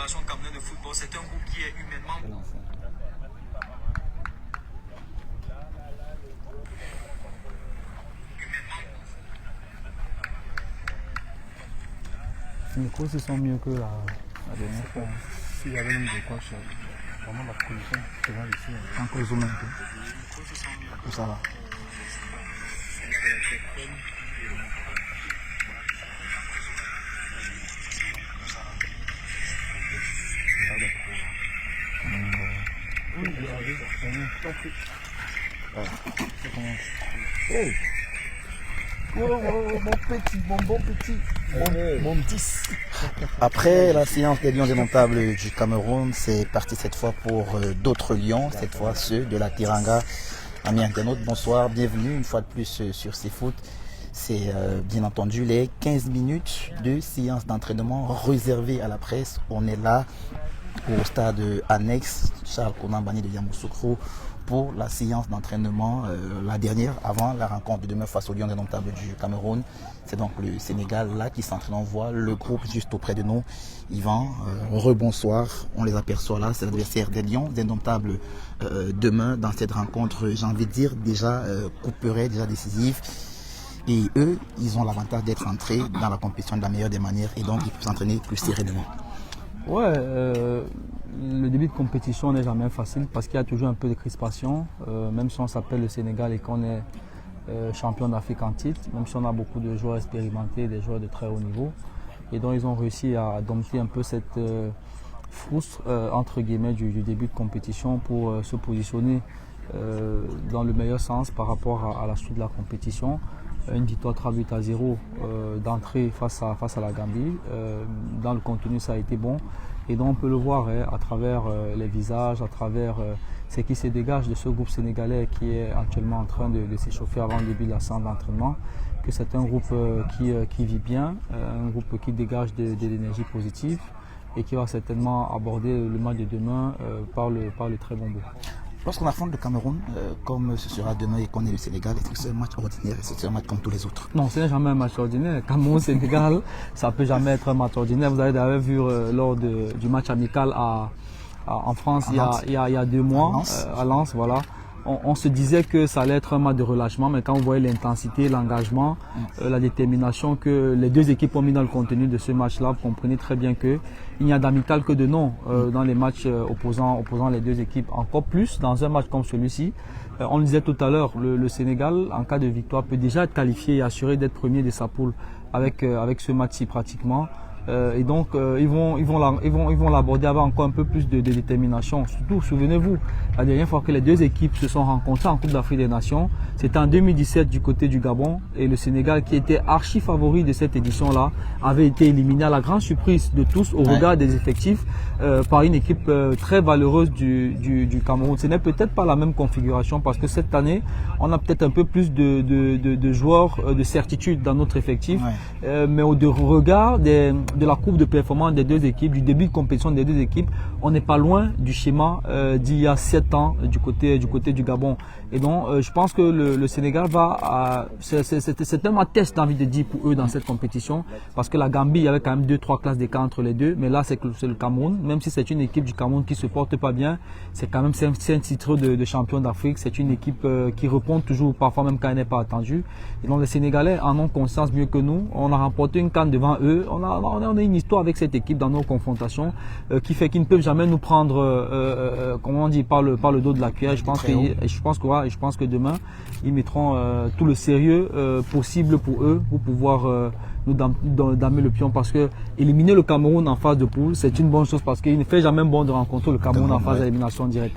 Fédération camerounaise de football, c'est un groupe qui est humainement... Les courses sont mieux que la dernière fois. S'il y avait même des coches, vraiment la condition c'est là ici. Encore zoom un peu. Ça va. Hey. Mon petit, mon bon petit, mon petit. Après la séance des Lions démontables du Cameroun, c'est parti cette fois pour d'autres Lions, cette fois ceux de la Teranga. Amis internautes, bonsoir, bienvenue une fois de plus sur CFoot. C'est bien entendu les 15 minutes de séance d'entraînement réservée à la presse. On est là au stade annexe Charles Konan Banni de Yamoussoukro pour la séance d'entraînement, la dernière avant la rencontre de demain face aux Lions indomptables du Cameroun. C'est donc le Sénégal là qui s'entraîne. On voit le groupe juste auprès de nous. Yvan, rebonsoir, on les aperçoit là, c'est l'adversaire des Lions indomptables demain dans cette rencontre, j'ai envie de dire déjà couperet, déjà décisive. Et eux, ils ont l'avantage d'être entrés dans la compétition de la meilleure des manières et donc ils peuvent s'entraîner plus sereinement. Ouais, le début de compétition n'est jamais facile parce qu'il y a toujours un peu de crispation, même si on s'appelle le Sénégal et qu'on est champion d'Afrique en titre, même si on a beaucoup de joueurs expérimentés, des joueurs de très haut niveau. Et donc ils ont réussi à dompter un peu cette frustre entre guillemets du début de compétition pour se positionner dans le meilleur sens par rapport à la suite de la compétition. Une victoire 3-0 d'entrée face à la Gambie. Dans le contenu, ça a été bon. Et donc, on peut le voir à travers les visages, à travers ce qui se dégage de ce groupe sénégalais qui est actuellement en train de s'échauffer avant le début de la séance d'entraînement, que c'est un groupe qui vit bien, un groupe qui dégage de l'énergie positive et qui va certainement aborder le match de demain par le très bon bout. Lorsqu'on affronte le Cameroun, comme ce sera demain et qu'on est le Sénégal, est-ce que c'est un match ordinaire, est-ce que c'est un match comme tous les autres? Non, ce n'est jamais un match ordinaire. Cameroun-Sénégal, ça ne peut jamais être un match ordinaire. Vous avez d'ailleurs vu lors du match amical en France il y a 2 mois, à Lens, voilà. On se disait que ça allait être un match de relâchement, mais quand vous voyez l'intensité, l'engagement, la détermination que les deux équipes ont mis dans le contenu de ce match-là, vous comprenez très bien qu'il n'y a d'amical que de nom dans les matchs opposant les deux équipes. Encore plus dans un match comme celui-ci. On le disait tout à l'heure, le Sénégal, en cas de victoire, peut déjà être qualifié et assuré d'être premier de sa poule avec ce match-ci pratiquement. Et donc ils vont l'aborder avec encore un peu plus de détermination. Surtout, souvenez-vous, la dernière fois que les deux équipes se sont rencontrées en Coupe d'Afrique des Nations, c'était en 2017 du côté du Gabon et le Sénégal, qui était archi favori de cette édition-là, avait été éliminé à la grande surprise de tous au regard des effectifs par une équipe très valeureuse du Cameroun. Ce n'est peut-être pas la même configuration parce que cette année, on a peut-être un peu plus de joueurs de certitude dans notre effectif, mais au regard de la courbe de performance des deux équipes, du début de compétition des deux équipes, on n'est pas loin du schéma d'il y a 7 ans du côté du Gabon. Et donc, je pense que le Sénégal va... c'est un test, j'ai envie de dire, pour eux dans cette compétition, parce que la Gambie, il y avait quand même 2-3 classes d'écart entre les deux, mais là, c'est le Cameroun. Même si c'est une équipe du Cameroun qui se porte pas bien, c'est quand même un titre de champion d'Afrique. C'est une équipe qui répond toujours, parfois même quand elle n'est pas attendue. Et donc, les Sénégalais en ont conscience mieux que nous. On a remporté une CAN devant eux. On a une histoire avec cette équipe dans nos confrontations qui fait qu'ils ne peuvent jamais nous prendre, comment on dit, par le dos de la cuillère. Je pense que demain, ils mettront tout le sérieux possible pour eux, pour pouvoir nous damer le pion, parce que éliminer le Cameroun en phase de poule, c'est une bonne chose parce qu'il ne fait jamais bon de rencontrer le Cameroun en phase d'élimination directe.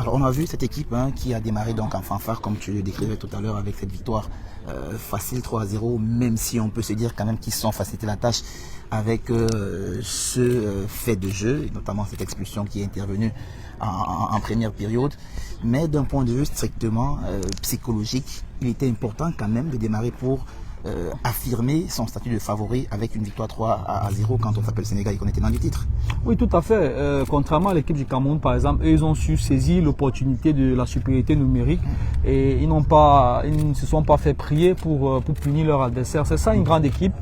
Alors on a vu cette équipe qui a démarré donc en fanfare comme tu le décrivais tout à l'heure avec cette victoire facile 3-0, même si on peut se dire quand même qu'ils se sont facilité la tâche avec ce fait de jeu, notamment cette expulsion qui est intervenue en première période. Mais d'un point de vue strictement psychologique, il était important quand même de démarrer pour affirmer son statut de favori avec une victoire 3-0 quand on s'appelle Sénégal et qu'on était dans le titre. Oui, tout à fait. Contrairement à l'équipe du Cameroun, par exemple, eux, ils ont su saisir l'opportunité de la supériorité numérique et ils ne se sont pas fait prier pour punir leur adversaire. C'est ça une grande équipe.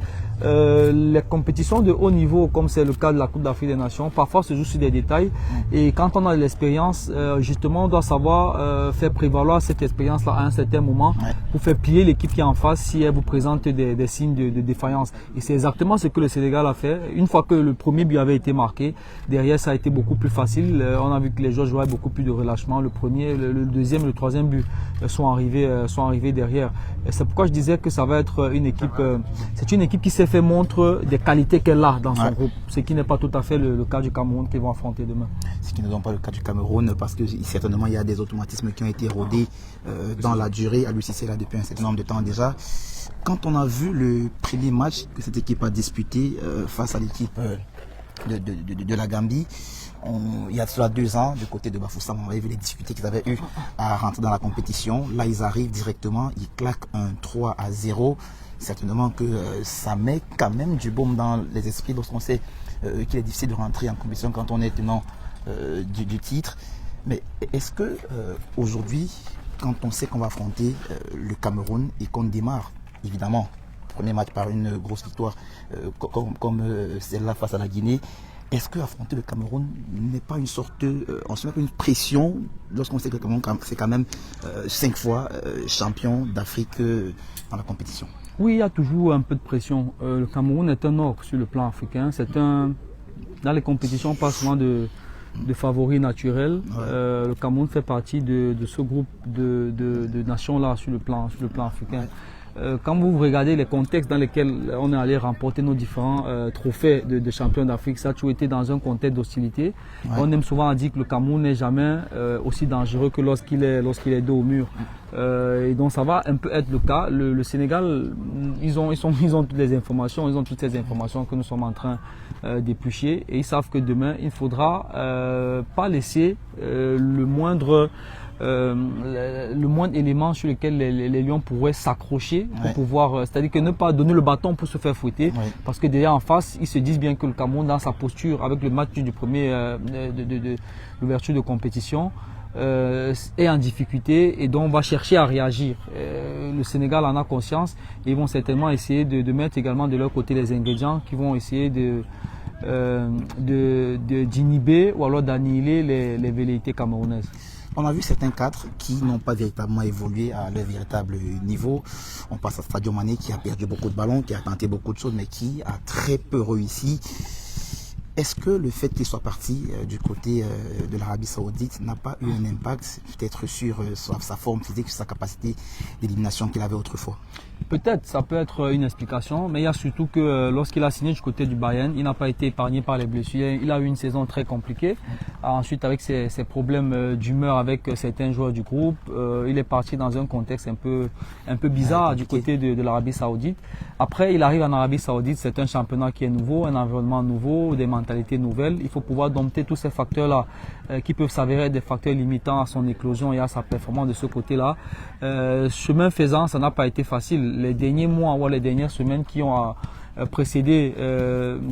les compétitions de haut niveau, comme c'est le cas de la Coupe d'Afrique des Nations, parfois se jouent sur des détails. Et quand on a de l'expérience, justement, on doit savoir faire prévaloir cette expérience-là à un certain moment pour faire plier l'équipe qui est en face si elle vous présente des signes de défaillance. Et c'est exactement ce que le Sénégal a fait. Une fois que le premier but avait été marqué, derrière ça a été beaucoup plus facile. On a vu que les joueurs jouaient beaucoup plus de relâchement. Le premier, le deuxième, le troisième but sont arrivés derrière. C'est pourquoi je disais que ça va être une équipe. C'est une équipe qui s'est fait montre des qualités qu'elle a dans son groupe, ce qui n'est pas tout à fait le cas du Cameroun qu'ils vont affronter demain. Ce qui n'est donc pas le cas du Cameroun, parce que certainement il y a des automatismes qui ont été rodés dans la durée. À l'UCC là depuis un certain nombre de temps déjà. Quand on a vu le premier match que cette équipe a disputé face à l'équipe de la Gambie, il y a cela 2 ans, du côté de Bafoussam, on avait vu les difficultés qu'ils avaient eues à rentrer dans la compétition. Là, ils arrivent directement, ils claquent un 3-0. Certainement que ça met quand même du baume dans les esprits lorsqu'on sait qu'il est difficile de rentrer en compétition quand on est tenant du titre. Mais est-ce que aujourd'hui, quand on sait qu'on va affronter le Cameroun et qu'on démarre, évidemment, premier match par une grosse victoire comme celle-là face à la Guinée, est-ce que affronter le Cameroun n'est pas une sorte on se met pas une pression lorsqu'on sait que le Cameroun c'est quand même 5 fois champion d'Afrique dans la compétition? Oui, il y a toujours un peu de pression. Le Cameroun est un orgue sur le plan africain. Dans les compétitions, on parle souvent de favoris naturels. Le Cameroun fait partie de ce groupe de nations-là sur le plan africain. Quand vous regardez les contextes dans lesquels on est allé remporter nos différents trophées de champions d'Afrique, ça a toujours été dans un contexte d'hostilité. On aime souvent dire que le Cameroun n'est jamais aussi dangereux que lorsqu'il est dos au mur. Et donc ça va un peu être le cas. Le Sénégal, ils ont toutes les informations, ils ont toutes ces informations que nous sommes en train d'éplucher, et ils savent que demain il ne faudra pas laisser le moindre élément sur lequel les Lions pourraient s'accrocher pour pouvoir, c'est-à-dire que ne pas donner le bâton pour se faire fouetter, parce que déjà en face, ils se disent bien que le Cameroun, dans sa posture, avec le match du premier de l'ouverture de compétition, est en difficulté, et donc on va chercher à réagir. Le Sénégal en a conscience, et ils vont certainement essayer de mettre également de leur côté les ingrédients qui vont essayer d'inhiber ou alors d'annihiler les velléités camerounaises. On a vu certains cadres qui n'ont pas véritablement évolué à leur véritable niveau. On passe à Sadio Mané qui a perdu beaucoup de ballons, qui a tenté beaucoup de choses, mais qui a très peu réussi. Est-ce que le fait qu'il soit parti du côté de l'Arabie Saoudite n'a pas eu un impact peut-être sur sa forme physique, sur sa capacité d'élimination qu'il avait autrefois? Peut-être, ça peut être une explication, mais il y a surtout que lorsqu'il a signé du côté du Bayern, il n'a pas été épargné par les blessures. Il a eu une saison très compliquée. Ensuite, avec ses problèmes d'humeur avec certains joueurs du groupe, il est parti dans un contexte un peu bizarre du côté de l'Arabie Saoudite. Après, il arrive en Arabie Saoudite, c'est un championnat qui est nouveau, un environnement nouveau, des mentalités nouvelles. Il faut pouvoir dompter tous ces facteurs-là qui peuvent s'avérer des facteurs limitants à son éclosion et à sa performance de ce côté-là. Chemin faisant, ça n'a pas été facile. Les derniers mois ou les dernières semaines qui ont précédé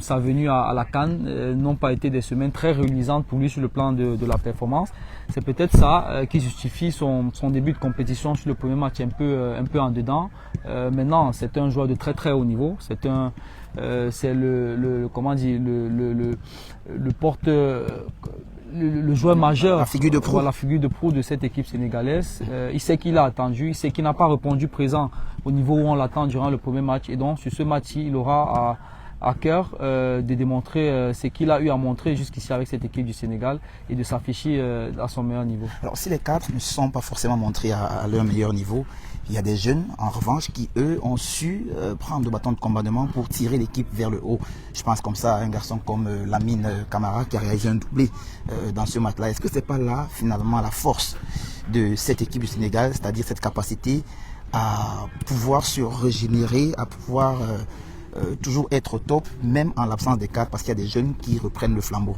sa venue à la CAN n'ont pas été des semaines très reluisantes pour lui sur le plan de la performance. C'est peut-être ça qui justifie son début de compétition sur le premier match un peu en dedans. Maintenant, c'est un joueur de très très haut niveau. C'est le joueur majeur, la figure de proue de cette équipe sénégalaise. Il sait qu'il a attendu, il sait qu'il n'a pas répondu présent au niveau où on l'attend durant le premier match, et donc sur ce match-ci, il aura à cœur de démontrer ce qu'il a eu à montrer jusqu'ici avec cette équipe du Sénégal et de s'afficher à son meilleur niveau. Alors si les cadres ne se sont pas forcément montrés à leur meilleur niveau, il y a des jeunes en revanche qui eux ont su prendre le bâton de commandement pour tirer l'équipe vers le haut. Je pense comme ça à un garçon comme Lamine Camara qui a réalisé un doublé dans ce match-là. Est-ce que c'est pas là finalement la force de cette équipe du Sénégal, c'est-à-dire cette capacité à pouvoir se régénérer, à pouvoir toujours être au top, même en l'absence des cadres, parce qu'il y a des jeunes qui reprennent le flambeau?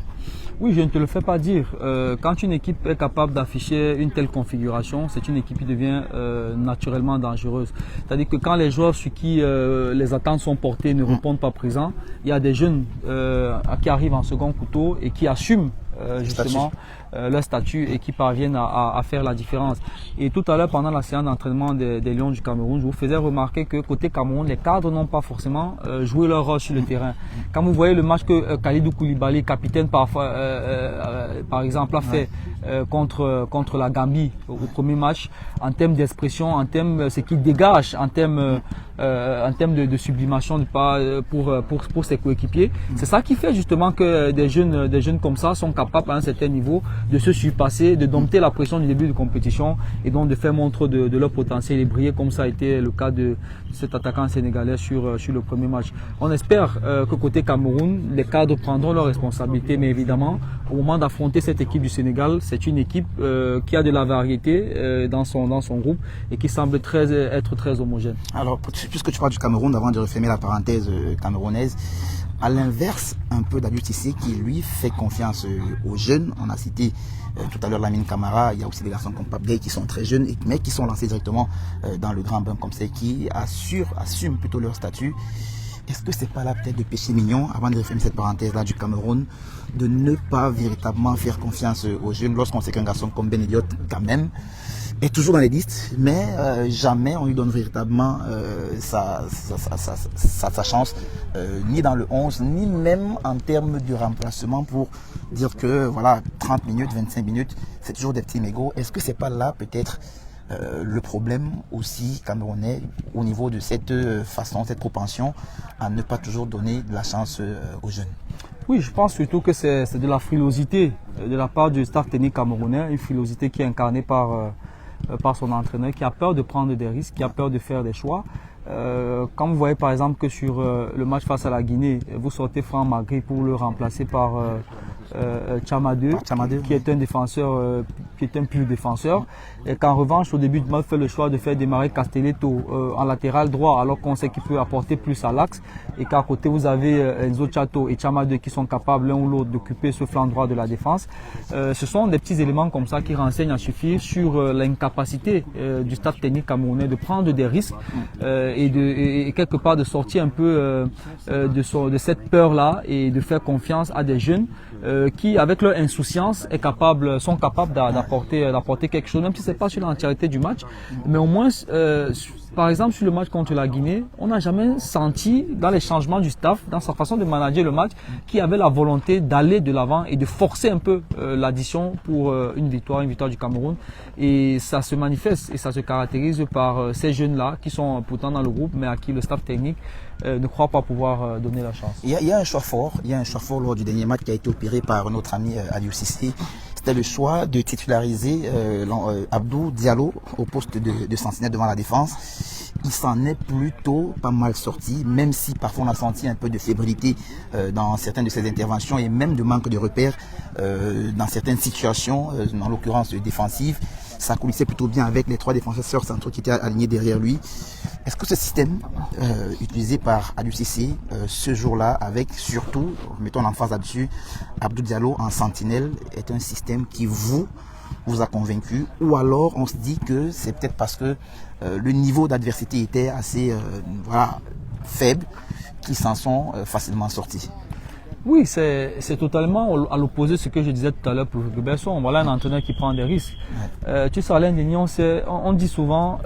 Oui, je ne te le fais pas dire. Quand une équipe est capable d'afficher une telle configuration, c'est une équipe qui devient naturellement dangereuse. C'est-à-dire que quand les joueurs sur qui les attentes sont portées ne répondent pas présents, il y a des jeunes qui arrivent en second couteau et qui assument justement leur statut et qui parviennent à faire la différence. Et tout à l'heure, pendant la séance d'entraînement des Lions du Cameroun, je vous faisais remarquer que côté Cameroun, les cadres n'ont pas forcément joué leur rôle sur le terrain. Quand vous voyez le match que Kalidou Koulibaly, capitaine parfois, par exemple, a fait contre la Gambie au premier match, en termes d'expression, en termes ce qu'il dégage, en termes de sublimation pour ses coéquipiers, c'est ça qui fait justement que des jeunes comme ça sont capables à un certain niveau de se surpasser, de dompter la pression du début de compétition et donc de faire montre de leur potentiel et briller comme ça a été le cas de cet attaquant sénégalais sur le premier match. On espère que côté Cameroun, les cadres prendront leurs responsabilités, mais évidemment, au moment d'affronter cette équipe du Sénégal, c'est une équipe qui a de la variété dans son groupe et qui semble être très homogène. Alors, puisque tu parles du Cameroun, avant de refermer la parenthèse camerounaise, à l'inverse un peu d'Aliou Cissé qui lui fait confiance aux jeunes. On a cité tout à l'heure Lamine Camara, il y a aussi des garçons comme Pape Gueye qui sont très jeunes mais qui sont lancés directement dans le grand bain comme ça, qui assument plutôt leur statut. Est-ce que c'est pas là peut-être de péché mignon, avant de refermer cette parenthèse là du Cameroun, de ne pas véritablement faire confiance aux jeunes lorsqu'on sait qu'un garçon comme Ben Elliott quand même est toujours dans les listes, mais jamais on lui donne véritablement sa chance, ni dans le 11, ni même en termes de remplacement pour dire que voilà 30 minutes, 25 minutes, c'est toujours des petits mégots. Est-ce que c'est pas là peut-être le problème aussi camerounais au niveau de cette façon, cette propension à ne pas toujours donner de la chance aux jeunes? Oui, je pense surtout que c'est de la frilosité de la part du staff technique camerounais, une frilosité qui est incarnée par son entraîneur, qui a peur de prendre des risques, qui a peur de faire des choix. Quand vous voyez par exemple que sur le match face à la Guinée, vous sortez Franck Magri pour le remplacer par Chamadou, qui est un défenseur, qui est un pur défenseur, et qu'en revanche au début du match fait le choix de faire démarrer Castelletto en latéral droit, alors qu'on sait qu'il peut apporter plus à l'axe, et qu'à côté vous avez Enzo Chato et Chamadou qui sont capables l'un ou l'autre d'occuper ce flanc droit de la défense. Ce sont des petits éléments comme ça qui renseignent à suffire sur l'incapacité du staff technique camerounais de prendre des risques et quelque part de sortir un peu de cette peur-là et de faire confiance à des jeunes qui, avec leur insouciance, sont capables d'apporter quelque chose, même si c'est pas sur l'entièreté du match, mais au moins, par exemple, sur le match contre la Guinée, on n'a jamais senti dans les changements du staff, dans sa façon de manager le match, qu'il y avait la volonté d'aller de l'avant et de forcer un peu l'addition pour une victoire du Cameroun. Et ça se manifeste et ça se caractérise par ces jeunes-là qui sont pourtant dans le groupe, mais à qui le staff technique ne croit pas pouvoir donner la chance. Il y a un choix fort, lors du dernier match qui a été opéré par notre ami Aliou Cissé. C'était le choix de titulariser Abdou Diallo au poste de sentinelle devant la défense. Il s'en est plutôt pas mal sorti, même si parfois on a senti un peu de fébrilité dans certaines de ses interventions et même de manque de repères dans certaines situations, en l'occurrence défensives. Ça coulissait plutôt bien avec les trois défenseurs centraux qui étaient alignés derrière lui. Est-ce que ce système utilisé par Aliou Cissé ce jour-là, avec surtout, mettons l'emphase là-dessus, Abdou Diallo en sentinelle, est un système qui vous a convaincu, ou alors on se dit que c'est peut-être parce que le niveau d'adversité était assez faible qu'ils s'en sont facilement sortis? Oui, c'est totalement à l'opposé de ce que je disais tout à l'heure pour Besson. Voilà un entraîneur qui prend des risques. Tu sais, Alain Dignon, on dit souvent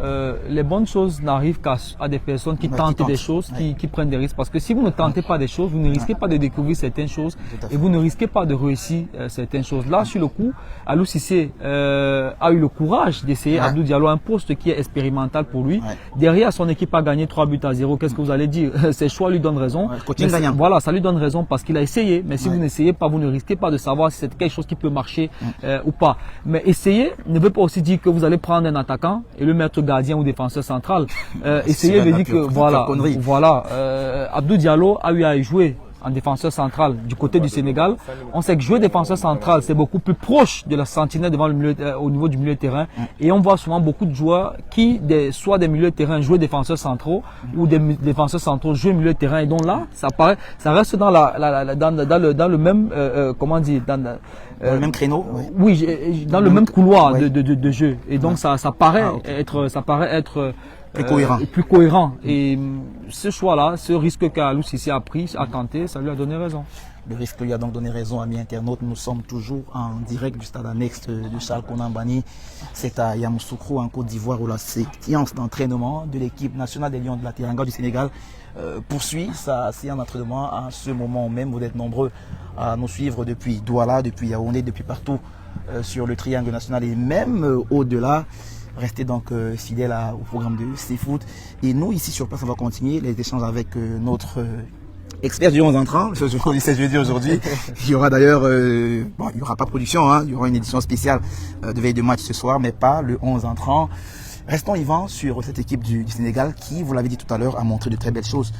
les bonnes choses n'arrivent qu'à des personnes qui tentent des choses, qui prennent des risques. Parce que si vous ne tentez pas des choses, vous ne risquez pas de découvrir certaines choses et vous ne risquez pas de réussir certaines choses. Là, sur le coup, Aliou Cissé a eu le courage d'essayer Abdou Diallo, un poste qui est expérimental pour lui. Derrière, son équipe a gagné 3-0. Qu'est-ce que vous allez dire? Ses choix lui donnent raison. Voilà, ça lui donne raison parce qu'il a essayé, mais si vous n'essayez pas, vous ne risquez pas de savoir si c'est quelque chose qui peut marcher ou pas. Mais essayer ne veut pas aussi dire que vous allez prendre un attaquant et le mettre gardien ou défenseur central. Essayer veut dire que Abdou Diallo a eu à y jouer en défenseur central du côté du Sénégal. On sait que jouer défenseur central, c'est beaucoup plus proche de la sentinelle devant le milieu, au niveau du milieu de terrain. Et on voit souvent beaucoup de joueurs qui, soit des milieux de terrain, jouent défenseurs centraux ou des défenseurs centraux jouent milieu de terrain. Et donc là, ça reste dans le même, comment dire, dans le même créneau. Oui, dans le même couloir de jeu. Et donc ça paraît être cohérent. Et plus cohérent. Et ce choix-là, ce risque qu'Alou Cissé a pris, a tenté, ça lui a donné raison. Le risque lui a donc donné raison, amis internautes. Nous sommes toujours en direct du stade annexe de Charles Konan Banny. C'est à Yamoussoukro, en Côte d'Ivoire, où la séance d'entraînement de l'équipe nationale des Lions de la Teranga du Sénégal poursuit sa séance d'entraînement à ce moment même. Vous êtes nombreux à nous suivre depuis Douala, depuis Yaoundé, depuis partout sur le triangle national et même au-delà. Restez donc fidèles au programme de CFoot. Et nous, ici sur place, on va continuer les échanges avec notre expert du 11 entrant, c'est jeudi aujourd'hui. Il y aura d'ailleurs, bon, il n'y aura pas de production, hein, il y aura une édition spéciale de veille de match ce soir, mais pas le 11 entrant. Restons, Yvan, sur cette équipe du Sénégal qui, vous l'avez dit tout à l'heure, a montré de très belles choses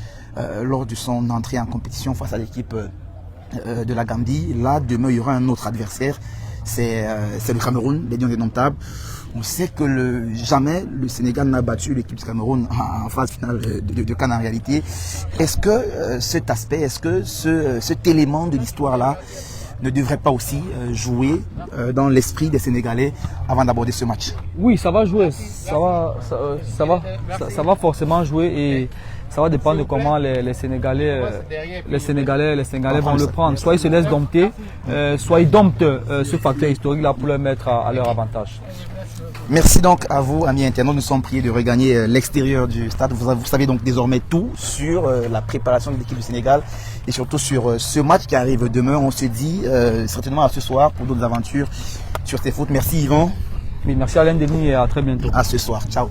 lors de son entrée en compétition face à l'équipe de la Gambie. Là, demain, il y aura un autre adversaire, c'est le Cameroun, les Lions indomptables. On sait que jamais le Sénégal n'a battu l'équipe du Cameroun en phase finale de CAN en réalité. Est-ce que cet aspect, est-ce que cet élément de l'histoire-là ne devrait pas aussi jouer dans l'esprit des Sénégalais avant d'aborder ce match? Oui, ça va jouer, ça va forcément jouer et ça va dépendre de comment les Sénégalais vont le prendre. Soit ils se laissent dompter, soit ils domptent ce facteur historique-là pour le mettre à leur avantage. Merci donc à vous, amis internautes. Nous sommes priés de regagner l'extérieur du stade. Vous savez donc désormais tout sur la préparation de l'équipe du Sénégal et surtout sur ce match qui arrive demain. On se dit certainement à ce soir pour d'autres aventures sur CFoot. Merci Yvan. Oui, merci Alain Denis et à très bientôt. À ce soir. Ciao.